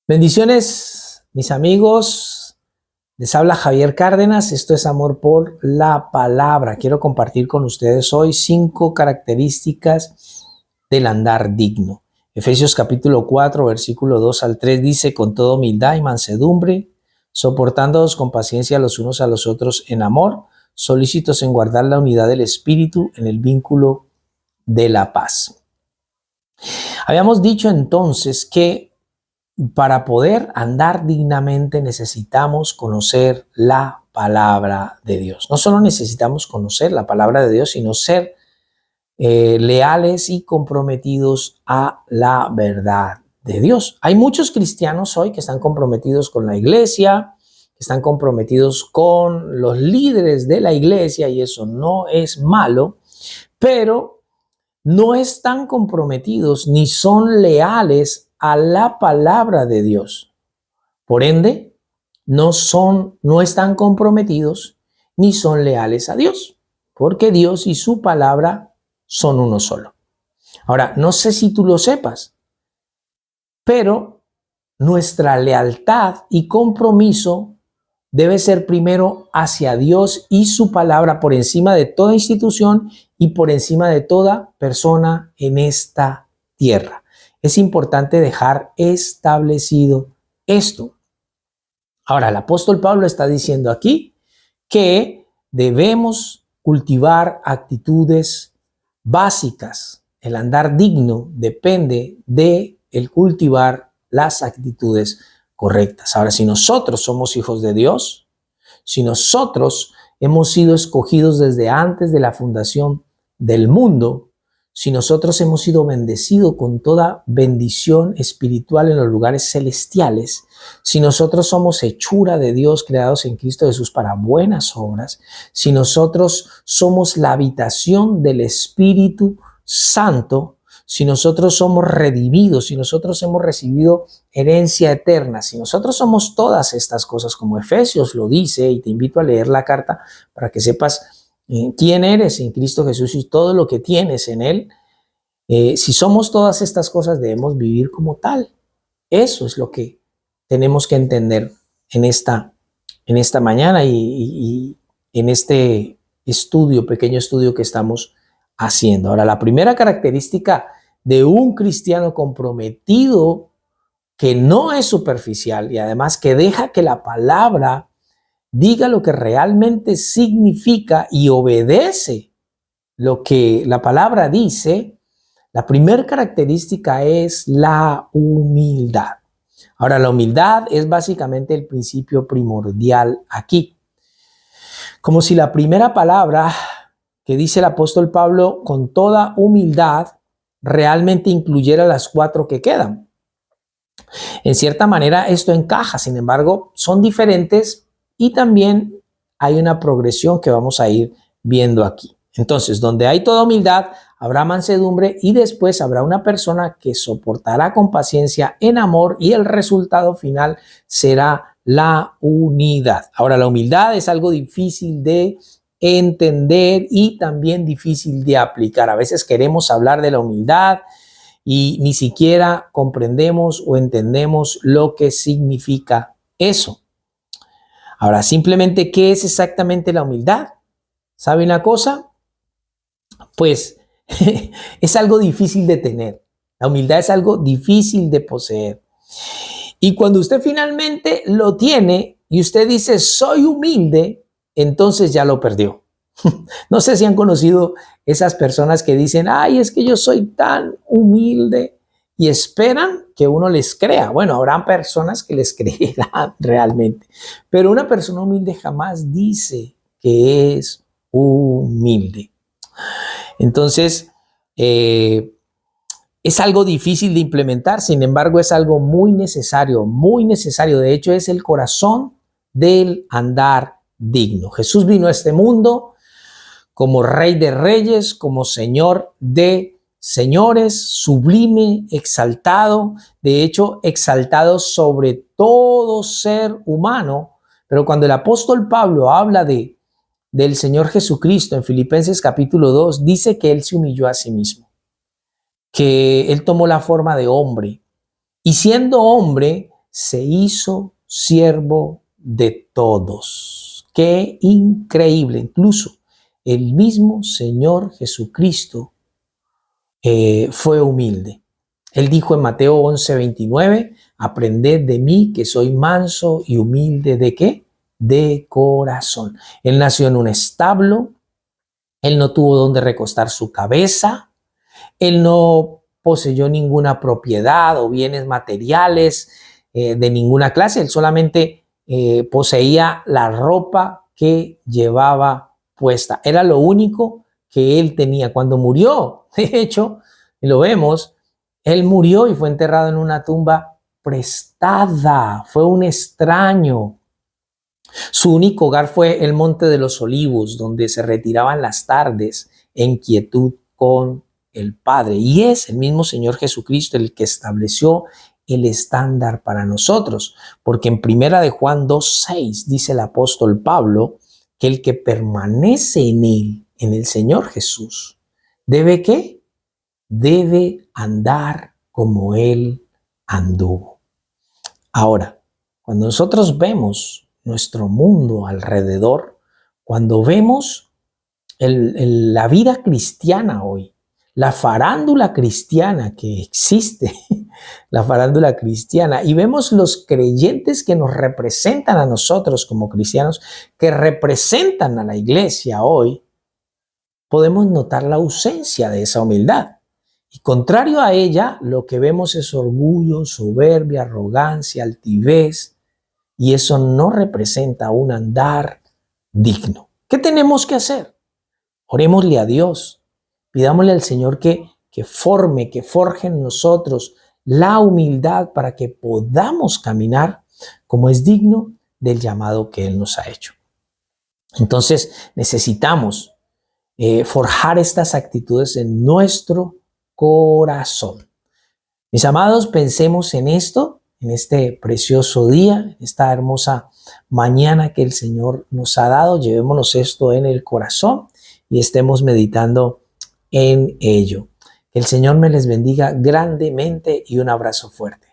Bendiciones, mis amigos. Les habla Javier Cárdenas. Esto es Amor por la Palabra. Quiero compartir con ustedes hoy 5 características del andar digno. Efesios capítulo 4, versículo 2 al 3 dice: con toda humildad y mansedumbre, soportándoos con paciencia los unos a los otros en amor, solícitos en guardar la unidad del Espíritu en el vínculo de la paz. Habíamos dicho entonces que para poder andar dignamente necesitamos conocer la palabra de Dios. No solo necesitamos conocer la palabra de Dios, sino ser leales y comprometidos a la verdad de Dios. Hay muchos cristianos hoy que están comprometidos con la iglesia, que están comprometidos con los líderes de la iglesia, y eso no es malo, pero no están comprometidos ni son leales a la palabra de Dios. Por ende, no están comprometidos ni son leales a Dios, porque Dios y su palabra son uno solo. Ahora, no sé si tú lo sepas, pero nuestra lealtad y compromiso debe ser primero hacia Dios y su palabra por encima de toda institución y por encima de toda persona en esta tierra. Es importante dejar establecido esto. Ahora, el apóstol Pablo está diciendo aquí que debemos cultivar actitudes básicas. El andar digno depende de el cultivar las actitudes correctas. Ahora, si nosotros somos hijos de Dios, si nosotros hemos sido escogidos desde antes de la fundación del mundo, si nosotros hemos sido bendecidos con toda bendición espiritual en los lugares celestiales, si nosotros somos hechura de Dios creados en Cristo Jesús para buenas obras, si nosotros somos la habitación del Espíritu Santo, si nosotros somos redimidos, si nosotros hemos recibido herencia eterna, si nosotros somos todas estas cosas como Efesios lo dice, y te invito a leer la carta para que sepas quién eres en Cristo Jesús y todo lo que tienes en Él. Si somos todas estas cosas, debemos vivir como tal. Eso es lo que tenemos que entender en esta mañana y en este pequeño estudio que estamos haciendo. Ahora, la primera característica de un cristiano comprometido, que no es superficial y además que deja que la palabra diga lo que realmente significa y obedece lo que la palabra dice, la primera característica es la humildad. Ahora, la humildad es básicamente el principio primordial aquí. Como si la primera palabra que dice el apóstol Pablo con toda humildad realmente incluyera las 4 que quedan. En cierta manera esto encaja, sin embargo, son diferentes y también hay una progresión que vamos a ir viendo aquí. Entonces, donde hay toda humildad, habrá mansedumbre y después habrá una persona que soportará con paciencia en amor y el resultado final será la unidad. Ahora, la humildad es algo difícil de entender y también difícil de aplicar. A veces queremos hablar de la humildad y ni siquiera comprendemos o entendemos lo que significa eso. Ahora, simplemente, ¿qué es exactamente la humildad? ¿Sabe una cosa? Pues es algo difícil de tener. La humildad es algo difícil de poseer. Y cuando usted finalmente lo tiene y usted dice, soy humilde, entonces ya lo perdió. No sé si han conocido esas personas que dicen, ay, es que yo soy tan humilde, y esperan que uno les crea. Bueno, habrán personas que les creerán realmente, pero una persona humilde jamás dice que es humilde. Entonces, es algo difícil de implementar, sin embargo, es algo muy necesario, muy necesario. De hecho, es el corazón del andar digno. Jesús vino a este mundo como Rey de Reyes, como Señor de Señores, sublime, exaltado, de hecho, exaltado sobre todo ser humano. Pero cuando el apóstol Pablo habla del Señor Jesucristo en Filipenses capítulo 2, dice que Él se humilló a sí mismo, que Él tomó la forma de hombre y siendo hombre se hizo siervo de todos. ¡Qué increíble! Incluso el mismo Señor Jesucristo fue humilde. Él dijo en Mateo 11:29, aprended de mí que soy manso y humilde ¿de qué? De corazón. Él nació en un establo, él no tuvo donde recostar su cabeza, él no poseyó ninguna propiedad o bienes materiales de ninguna clase, él solamente poseía la ropa que llevaba puesta. Era lo único que él tenía. Cuando murió, de hecho, y lo vemos, él murió y fue enterrado en una tumba prestada, fue un extraño. Su único hogar fue el Monte de los Olivos, donde se retiraban las tardes en quietud con el Padre. Y es el mismo Señor Jesucristo el que estableció el estándar para nosotros, porque en Primera de Juan 2:6 dice el apóstol Pablo que el que permanece en él, en el Señor Jesús, ¿debe qué? Debe andar como él anduvo. Ahora, cuando nosotros vemos nuestro mundo alrededor, cuando vemos la vida cristiana hoy, la farándula cristiana que existe, la farándula cristiana, y vemos los creyentes que nos representan a nosotros como cristianos, que representan a la iglesia hoy, podemos notar la ausencia de esa humildad. Y contrario a ella, lo que vemos es orgullo, soberbia, arrogancia, altivez, y eso no representa un andar digno. ¿Qué tenemos que hacer? Orémosle a Dios, pidámosle al Señor que forje en nosotros la humildad para que podamos caminar como es digno del llamado que Él nos ha hecho. Entonces necesitamos forjar estas actitudes en nuestro corazón. Mis amados, pensemos en esto, en este precioso día, esta hermosa mañana que el Señor nos ha dado. Llevémonos esto en el corazón y estemos meditando en ello. Que el Señor me les bendiga grandemente y un abrazo fuerte.